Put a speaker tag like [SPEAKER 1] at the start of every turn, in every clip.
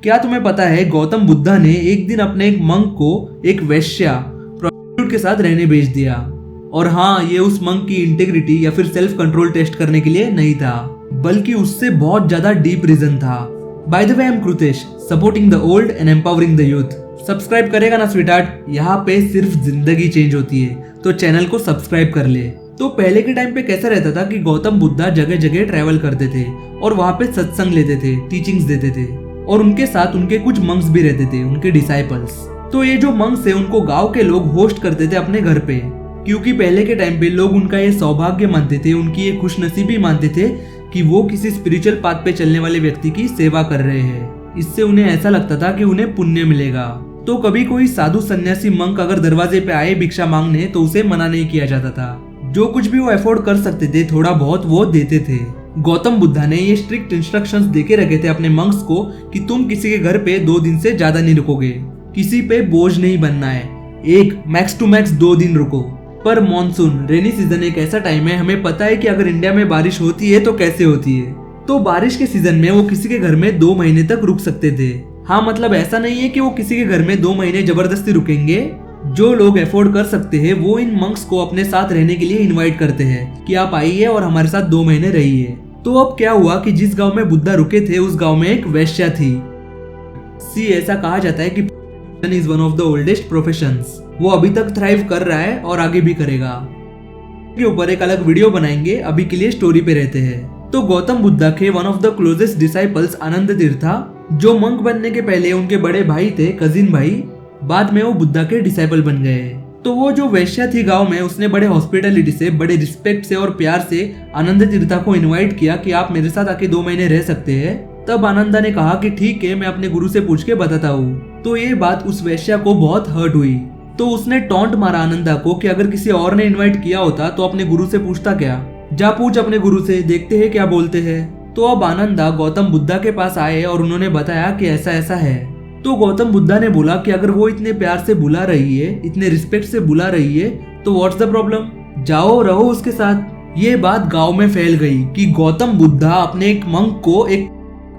[SPEAKER 1] क्या तुम्हें पता है गौतम बुद्धा ने एक दिन अपने एक मंक को एक वेश्या प्रोस्टिट्यूट के साथ रहने भेज दिया। और हाँ, ये उस मंक की इंटेग्रिटी या फिर सेल्फ कंट्रोल टेस्ट करने के लिए नहीं था, बल्कि उससे बहुत ज्यादा डीप रीजन था। By the way, I am Kritesh, supporting the old and empowering the youth. Subscribe करेगा ना स्वीटहार्ट? यहाँ पे सिर्फ जिंदगी चेंज होती है, तो चैनल को सब्सक्राइब कर ले। तो पहले के टाइम पे कैसा रहता था कि गौतम बुद्धा जगह जगह ट्रैवल करते थे और वहाँ पे सत्संग लेते थे, टीचिंग्स देते थे, और उनके साथ उनके कुछ मंक्स भी रहते थे, उनके डिसाइपल्स। तो ये जो मंक्स है उनको गांव के लोग होस्ट करते थे अपने घर पे, क्योंकि पहले के टाइम पे लोग उनका ये सौभाग्य मानते थे, उनकी ये खुशनसीबी मानते थे कि वो किसी स्पिरिचुअल पाथ पे चलने वाले व्यक्ति की सेवा कर रहे हैं। इससे उन्हें ऐसा लगता था कि उन्हें पुण्य मिलेगा। तो कभी कोई साधु सन्यासी मंक अगर दरवाजे पे आए भिक्षा मांगने तो उसे मना नहीं किया जाता था। जो कुछ भी वो अफोर्ड कर सकते थे थोड़ा बहुत वो देते थे। गौतम बुद्धा ने ये स्ट्रिक्ट इंस्ट्रक्शंस देके रखे थे अपने मंक्स को कि तुम किसी के घर पे 2 दिन से ज्यादा नहीं रुकोगे, किसी पे बोझ नहीं बनना है, एक मैक्स टू मैक्स 2 दिन रुको। पर मॉनसून रेनी सीजन एक ऐसा टाइम है, हमें पता है कि अगर इंडिया में बारिश होती है तो कैसे होती है। तो बारिश के सीजन में वो किसी के घर में 2 महीने तक रुक सकते थे। हाँ, मतलब ऐसा नहीं है कि वो किसी के घर में 2 महीने जबरदस्ती रुकेंगे। जो लोग अफोर्ड कर सकते हैं वो इन मंक्स को अपने साथ रहने के लिए इनवाइट करते हैं कि आप आइए और हमारे साथ 2 महीने रहिए। तो अब क्या हुआ कि जिस गांव में बुद्धा रुके थे उस गांव में एक वेश्या थी। ऐसा कहा जाता है कि is one of the oldest professions. वो अभी तक थ्राइव कर रहा है और आगे भी करेगा। के ऊपर एक अलग वीडियो बनाएंगे, अभी के लिए स्टोरी पे रहते हैं। तो गौतम बुद्धा के one of the closest disciples Anand Tirtha, जो मंक बनने के पहले उनके बड़े भाई थे, कजिन भाई, बाद में वो बुद्धा के डिसाइपल बन गए। तो वो जो वेश्या थी गांव में, उसने बड़े हॉस्पिटलिटी से, बड़े रिस्पेक्ट से और प्यार से आनंद तीर्था को इनवाइट किया कि आप मेरे साथ आके 2 महीने रह सकते हैं। तब आनंदा ने कहा कि ठीक है, मैं अपने गुरु से पूछ के बताता हूँ। तो ये बात उस वेश्या को बहुत हर्ट हुई। तो उसने टॉन्ट मारा आनंदा को कि अगर किसी और ने इनवाइट किया होता तो अपने गुरु से पूछता क्या, जा पूछ अपने गुरु से, देखते हैं क्या बोलते हैं। तो अब आनंदा गौतम बुद्धा के पास आए और उन्होंने बताया कि ऐसा ऐसा है। तो गौतम बुद्धा ने बोला कि अगर वो इतने प्यार से बुला रही है, इतने रिस्पेक्ट से बुला रही है, तो व्हाट्स द प्रॉब्लम, जाओ रहो उसके साथ। ये बात गांव में फैल गई कि गौतम बुद्धा अपने एक मंक को एक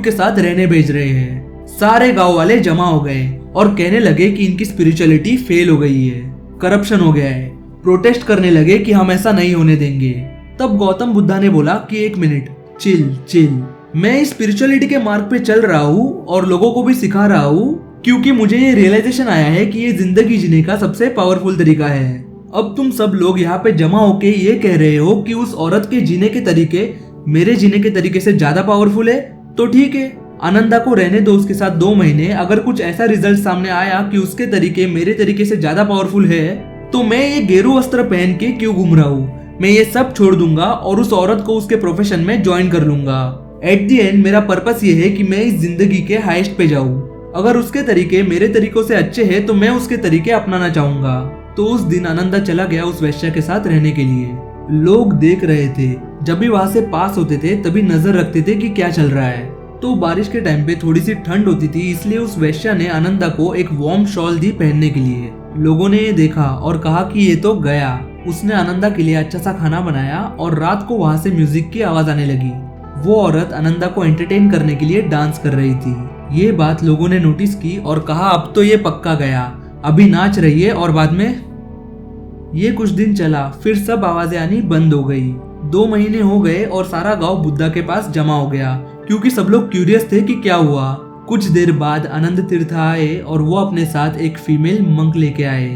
[SPEAKER 1] के साथ रहने भेज रहे हैं। सारे गांव वाले जमा हो गए और कहने लगे कि इनकी स्पिरिचुअलिटी फेल हो गई है, करप्शन हो गया है। प्रोटेस्ट करने लगे कि हम ऐसा नहीं होने देंगे। तब गौतम बुद्धा ने बोला कि 1 मिनट, चिल, मैं इस स्पिरिचुअलिटी के मार्ग पे चल रहा हूँ और लोगों को भी सिखा रहा हूँ, क्योंकि मुझे ये रियलाइजेशन आया है कि ये जिंदगी जीने का सबसे पावरफुल तरीका है। अब तुम सब लोग यहाँ पे जमा होके ये कह रहे हो कि उस औरत के जीने के तरीके मेरे जीने के तरीके से ज्यादा पावरफुल है, तो ठीक है, आनंदा को रहने दो उसके साथ 2 महीने। अगर कुछ ऐसा रिजल्ट सामने आया कि उसके तरीके मेरे तरीके से ज्यादा पावरफुल है, तो मैं ये गेरू वस्त्र पहन के क्यों घूम रहा हूँ? मैं ये सब छोड़ दूंगा और उस औरत को उसके प्रोफेशन में ज्वाइन कर लूंगा। एट दी एंड मेरा पर्पस ये है कि मैं इस जिंदगी के हाईएस्ट पे जाऊँ। अगर उसके तरीके मेरे तरीकों से अच्छे हैं तो मैं उसके तरीके अपनाना चाहूंगा। तो उस दिन आनंदा चला गया उस वेश्या के साथ रहने के लिए। लोग देख रहे थे, जब भी वहां से पास होते थे तभी नजर रखते थे कि क्या चल रहा है। तो बारिश के टाइम पे थोड़ी सी ठंड होती थी, इसलिए उस वेश्या ने आनंदा को एक वार्म शॉल दी पहनने के लिए। लोगों ने ये देखा और कहा कि ये तो गया। उसने आनंदा के लिए अच्छा सा खाना बनाया और रात को वहां से म्यूजिक की आवाज आने लगी। वो औरत आनंदा को एंटरटेन करने के लिए डांस कर रही थी। ये बात लोगों ने नोटिस की और कहा अब तो ये पक्का गया, अभी नाच रही है। और बाद में ये कुछ दिन चला, फिर सब आवाजें आनी बंद हो गई। 2 महीने हो गए और सारा गांव बुद्धा के पास जमा हो गया, क्योंकि सब लोग क्यूरियस थे कि क्या हुआ। कुछ देर बाद आनंद तीर्था आए और वो अपने साथ एक फीमेल मंक लेके आए।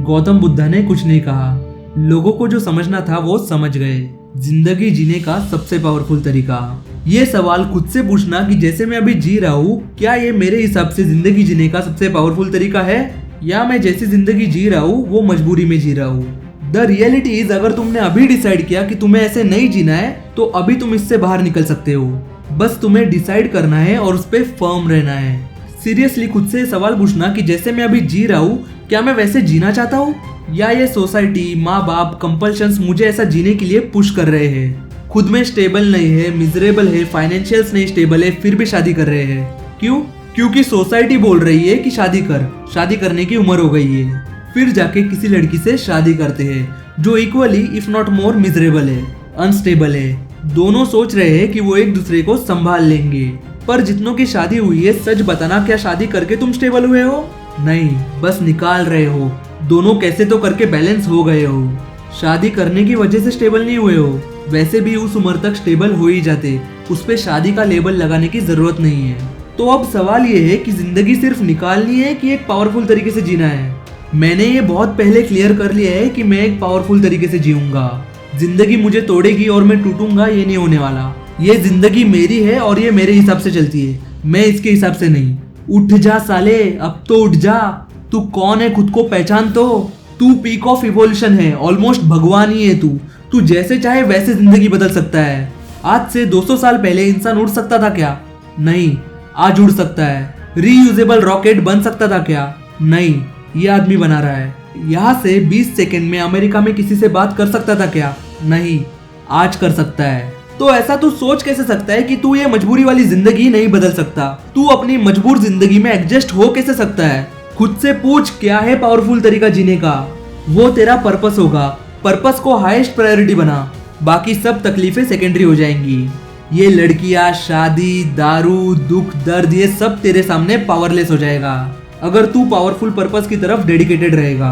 [SPEAKER 1] गौतम बुद्धा ने कुछ नहीं कहा। लोगों को जो समझना था वो समझ गए। जिंदगी जीने का सबसे पावरफुल तरीका। ये सवाल खुद से पूछना कि जैसे मैं अभी जी रहा हूँ, क्या ये मेरे हिसाब से जिंदगी जीने का सबसे पावरफुल तरीका है, या मैं जैसी जिंदगी जी रहा हूँ वो मजबूरी में जी रहा हूँ। द रियलिटी इज, अगर तुमने अभी डिसाइड किया कि तुम्हें ऐसे नहीं जीना है तो अभी तुम इससे बाहर निकल सकते हो। बस तुम्हें डिसाइड करना है और उस पर फर्म रहना है। सीरियसली खुद से सवाल पूछना कि जैसे मैं अभी जी रहा हूँ, क्या मैं वैसे जीना चाहता हूँ, या ये सोसाइटी, माँ बाप, कंपल्शंस मुझे ऐसा जीने के लिए पुश कर रहे हैं। खुद में स्टेबल नहीं है, मिजरेबल है, फाइनेंशियल्स नहीं स्टेबल है, फिर भी शादी कर रहे हैं। क्यों? क्योंकि सोसाइटी बोल रही है कि शादी करने की उम्र हो गई है। फिर जाके किसी लड़की से शादी करते हैं जो equally if not more miserable है, अनस्टेबल है। दोनों सोच रहे हैं कि वो एक दूसरे को संभाल लेंगे, पर जितनों की शादी हुई है, सच बताना, क्या शादी करके तुम स्टेबल हुए हो? नहीं, बस निकाल रहे हो। दोनों कैसे तो करके बैलेंस हो गए हो। शादी करने की वजह से स्टेबल नहीं हुए हो, वैसे भी उस उम्र तक स्टेबल हो ही जाते, उस पे शादी का लेबल लगाने की जरूरत नहीं है। तो अब सवाल ये है कि जिंदगी सिर्फ निकालनी है कि एक पावरफुल तरीके से जीना है। मैंने ये बहुत पहले क्लियर कर लिया है कि मैं एक पावरफुल तरीके से जीऊंगा। जिंदगी मुझे तोड़ेगी और मैं टूटूंगा, ये नहीं होने वाला। ये जिंदगी मेरी है और ये मेरे हिसाब से चलती है, मैं इसके हिसाब से नहीं। उठ जा साले, अब तो उठ जा। तू कौन है खुद को पहचान तो। तू पीक ऑफ इवोल्यूशन है, ऑलमोस्ट भगवान ही है तू। तू जैसे चाहे वैसे जिंदगी बदल सकता है। आज से 200 साल पहले इंसान उड़ सकता था क्या? नहीं, आज उड़ सकता है। रीयूजेबल रॉकेट बन सकता था क्या? नहीं, ये आदमी बना रहा है। यहाँ से 20 सेकंड में अमेरिका में किसी से बात कर सकता था क्या? नहीं, आज कर सकता है। तो ऐसा तू सोच कैसे सकता है कि तू ये मजबूरी वाली जिंदगी नहीं बदल सकता? तू अपनी मजबूर जिंदगी में एडजस्ट हो कैसे सकता है? खुद से पूछ, क्या है पावरफुल तरीका जीने का? वो तेरा पर्पस होगा। पर्पस को हाईएस्ट प्रायोरिटी बना, बाकी सब तकलीफें सेकेंडरी हो जाएंगी। ये लड़कियां, शादी, दारू, दुख, दर्द, ये सब तेरे सामने पावरलेस हो जाएगा अगर तू पावरफुल पर्पस की तरफ डेडिकेटेड रहेगा।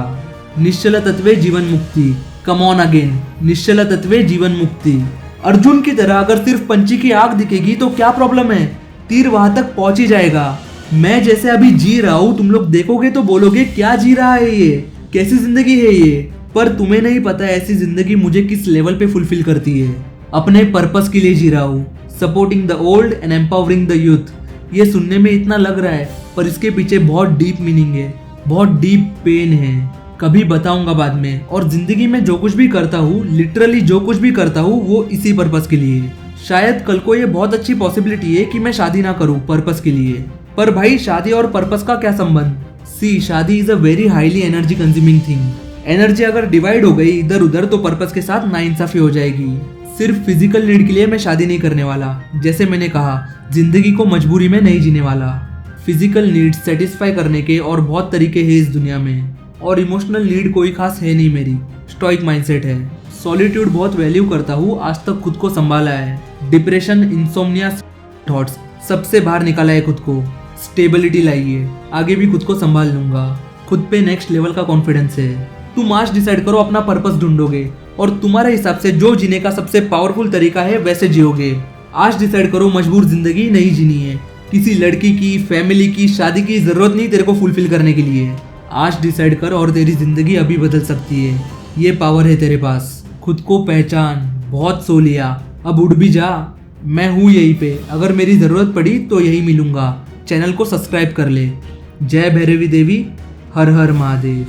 [SPEAKER 1] निश्चल तत्वे जीवन मुक्ति, कम ऑन अगेन, निश्चल तत्वे जीवन मुक्ति। अर्जुन की तरह अगर सिर्फ पंछी की आंख दिखेगी तो क्या प्रॉब्लम है? तीर वहां तक पहुंच ही जाएगा। मैं जैसे अभी जी रहा हूँ, तुम लोग देखोगे तो बोलोगे क्या जी रहा है ये, कैसी जिंदगी है ये। पर तुम्हें नहीं पता ऐसी जिंदगी मुझे किस लेवल पे फुलफिल करती है। अपने पर्पस के लिए जी रहा हूँ, supporting the old and empowering the youth. ये सुनने में इतना लग रहा है, पर इसके पीछे बहुत डीप मीनिंग है, बहुत डीप पेन है। कभी बताऊंगा बाद में। और जिंदगी में जो कुछ भी करता हूँ, लिटरली जो कुछ भी करता हूँ, वो इसी पर्पस के लिए। शायद कल को ये बहुत अच्छी पॉसिबिलिटी है कि मैं शादी ना करूँ पर्पस के लिए। पर भाई, शादी और पर्पस का क्या संबंध? सी, शादी is a very highly energy consuming thing. Energy अगर डिवाइड हो गई इधर उधर तो पर्पस के साथ नाइंसाफी हो जाएगी। सिर्फ फिजिकल नीड के लिए मैं शादी नहीं करने वाला। जैसे मैंने कहा, जिंदगी को मजबूरी में नहीं जीने वाला। फिजिकल नीड सेटिस्फाई करने के और बहुत तरीके हैं इस दुनिया में, और इमोशनल नीड कोई खास है नहीं मेरी। स्टोइक माइंडसेट है। सॉलिट्यूड बहुत वैल्यू करता हूँ, आज तक खुद को संभाला है। डिप्रेशन, इंसोम्निया, थॉट्स, सबसे बाहर निकाला है खुद को। स्टेबिलिटी लाई है, आगे भी खुद को संभाल लूंगा। खुद पे नेक्स्ट लेवल का कॉन्फिडेंस है। तुम आज डिसाइड करो, अपना पर्पस ढूंढोगे और तुम्हारे हिसाब से जो जीने का सबसे पावरफुल तरीका है वैसे जियोगे। आज डिसाइड करो, मजबूर जिंदगी नहीं जीनी है। किसी लड़की की, फैमिली की, शादी की जरूरत नहीं तेरे को फुलफिल करने के लिए। आज डिसाइड कर और तेरी जिंदगी अभी बदल सकती है। ये पावर है तेरे पास। खुद को पहचान। बहुत सो लिया, अब उठ भी जा। मैं हूँ यहीं पे, अगर मेरी जरूरत पड़ी तो यही मिलूंगा। चैनल को सब्सक्राइब कर ले। जय भैरवी देवी, हर हर महादेव।